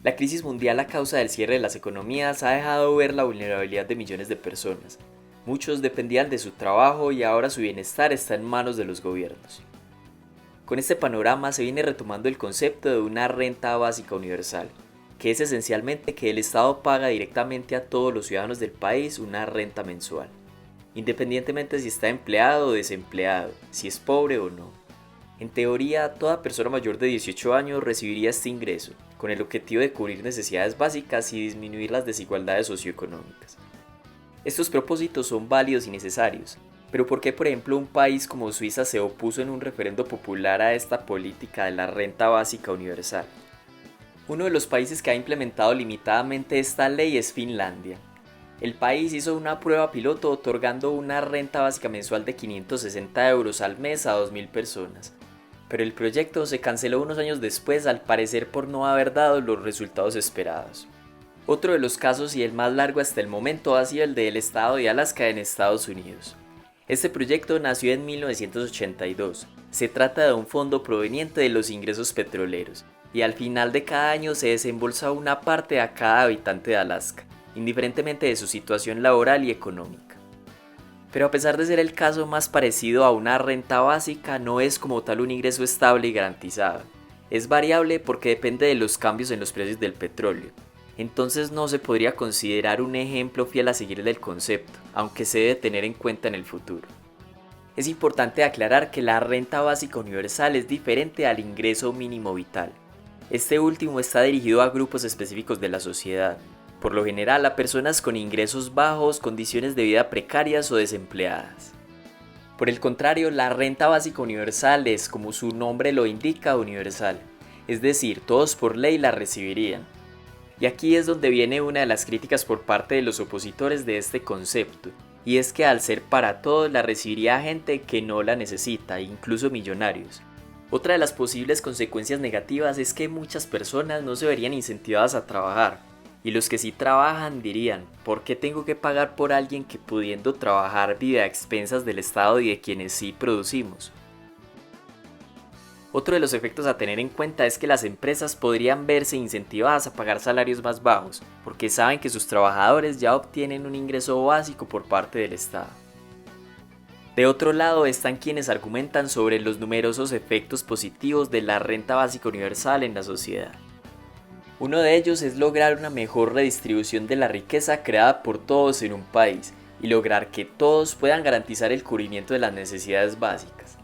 La crisis mundial a causa del cierre de las economías ha dejado ver la vulnerabilidad de millones de personas. Muchos dependían de su trabajo y ahora su bienestar está en manos de los gobiernos. Con este panorama se viene retomando el concepto de una renta básica universal, que es esencialmente que el Estado paga directamente a todos los ciudadanos del país una renta mensual, independientemente si está empleado o desempleado, si es pobre o no. En teoría, toda persona mayor de 18 años recibiría este ingreso, con el objetivo de cubrir necesidades básicas y disminuir las desigualdades socioeconómicas. Estos propósitos son válidos y necesarios, pero ¿por qué, por ejemplo, un país como Suiza se opuso en un referendo popular a esta política de la renta básica universal? Uno de los países que ha implementado limitadamente esta ley es Finlandia. El país hizo una prueba piloto otorgando una renta básica mensual de 560 euros al mes a 2.000 personas, pero el proyecto se canceló unos años después, al parecer por no haber dado los resultados esperados. Otro de los casos y el más largo hasta el momento ha sido el del estado de Alaska en Estados Unidos. Este proyecto nació en 1982. Se trata de un fondo proveniente de los ingresos petroleros y al final de cada año se desembolsa una parte a cada habitante de Alaska, indiferentemente de su situación laboral y económica. Pero a pesar de ser el caso más parecido a una renta básica, no es como tal un ingreso estable y garantizado. Es variable porque depende de los cambios en los precios del petróleo. Entonces no se podría considerar un ejemplo fiel a seguir del concepto, aunque se debe tener en cuenta en el futuro. Es importante aclarar que la renta básica universal es diferente al ingreso mínimo vital. Este último está dirigido a grupos específicos de la sociedad, por lo general a personas con ingresos bajos, condiciones de vida precarias o desempleadas. Por el contrario, la renta básica universal es, como su nombre lo indica, universal, es decir, todos por ley la recibirían. Y aquí es donde viene una de las críticas por parte de los opositores de este concepto, y es que al ser para todos la recibiría gente que no la necesita, incluso millonarios. Otra de las posibles consecuencias negativas es que muchas personas no se verían incentivadas a trabajar, y los que sí trabajan dirían, ¿por qué tengo que pagar por alguien que pudiendo trabajar vive a expensas del Estado y de quienes sí producimos? Otro de los efectos a tener en cuenta es que las empresas podrían verse incentivadas a pagar salarios más bajos, porque saben que sus trabajadores ya obtienen un ingreso básico por parte del Estado. De otro lado están quienes argumentan sobre los numerosos efectos positivos de la renta básica universal en la sociedad. Uno de ellos es lograr una mejor redistribución de la riqueza creada por todos en un país y lograr que todos puedan garantizar el cubrimiento de las necesidades básicas.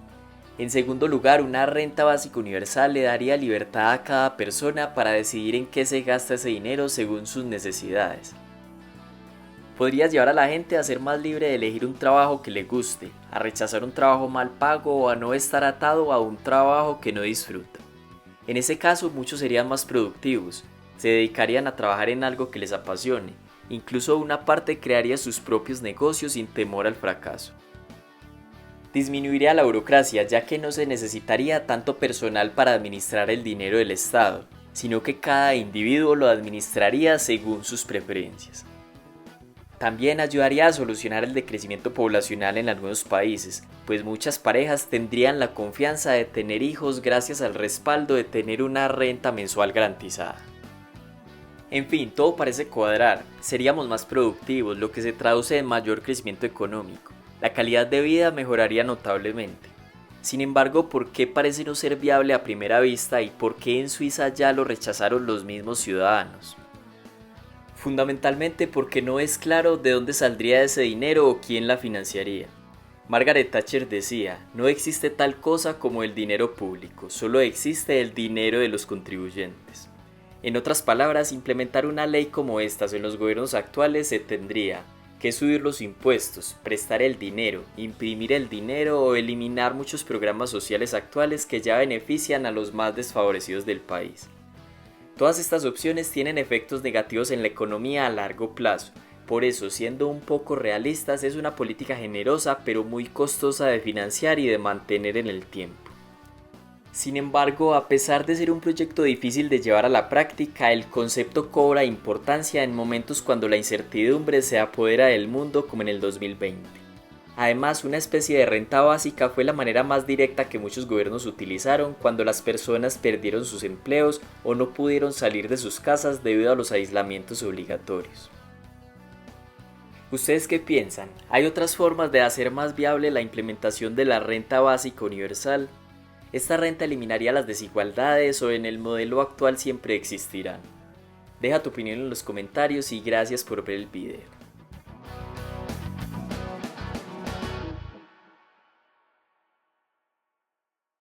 En segundo lugar, una renta básica universal le daría libertad a cada persona para decidir en qué se gasta ese dinero según sus necesidades. Podrías llevar a la gente a ser más libre de elegir un trabajo que le guste, a rechazar un trabajo mal pago o a no estar atado a un trabajo que no disfruta. En ese caso, muchos serían más productivos, se dedicarían a trabajar en algo que les apasione, incluso una parte crearía sus propios negocios sin temor al fracaso. Disminuiría la burocracia, ya que no se necesitaría tanto personal para administrar el dinero del Estado, sino que cada individuo lo administraría según sus preferencias. También ayudaría a solucionar el decrecimiento poblacional en algunos países, pues muchas parejas tendrían la confianza de tener hijos gracias al respaldo de tener una renta mensual garantizada. En fin, todo parece cuadrar, seríamos más productivos, lo que se traduce en mayor crecimiento económico. La calidad de vida mejoraría notablemente. Sin embargo, ¿por qué parece no ser viable a primera vista y por qué en Suiza ya lo rechazaron los mismos ciudadanos? Fundamentalmente porque no es claro de dónde saldría ese dinero o quién la financiaría. Margaret Thatcher decía, no existe tal cosa como el dinero público, solo existe el dinero de los contribuyentes. En otras palabras, implementar una ley como estas en los gobiernos actuales se tendría que subir los impuestos, prestar el dinero, imprimir el dinero o eliminar muchos programas sociales actuales que ya benefician a los más desfavorecidos del país. Todas estas opciones tienen efectos negativos en la economía a largo plazo, por eso, siendo un poco realistas, es una política generosa pero muy costosa de financiar y de mantener en el tiempo. Sin embargo, a pesar de ser un proyecto difícil de llevar a la práctica, el concepto cobra importancia en momentos cuando la incertidumbre se apodera del mundo como en el 2020. Además, una especie de renta básica fue la manera más directa que muchos gobiernos utilizaron cuando las personas perdieron sus empleos o no pudieron salir de sus casas debido a los aislamientos obligatorios. ¿Ustedes qué piensan? ¿Hay otras formas de hacer más viable la implementación de la renta básica universal? ¿Esta renta eliminaría las desigualdades o en el modelo actual siempre existirán? Deja tu opinión en los comentarios y gracias por ver el video.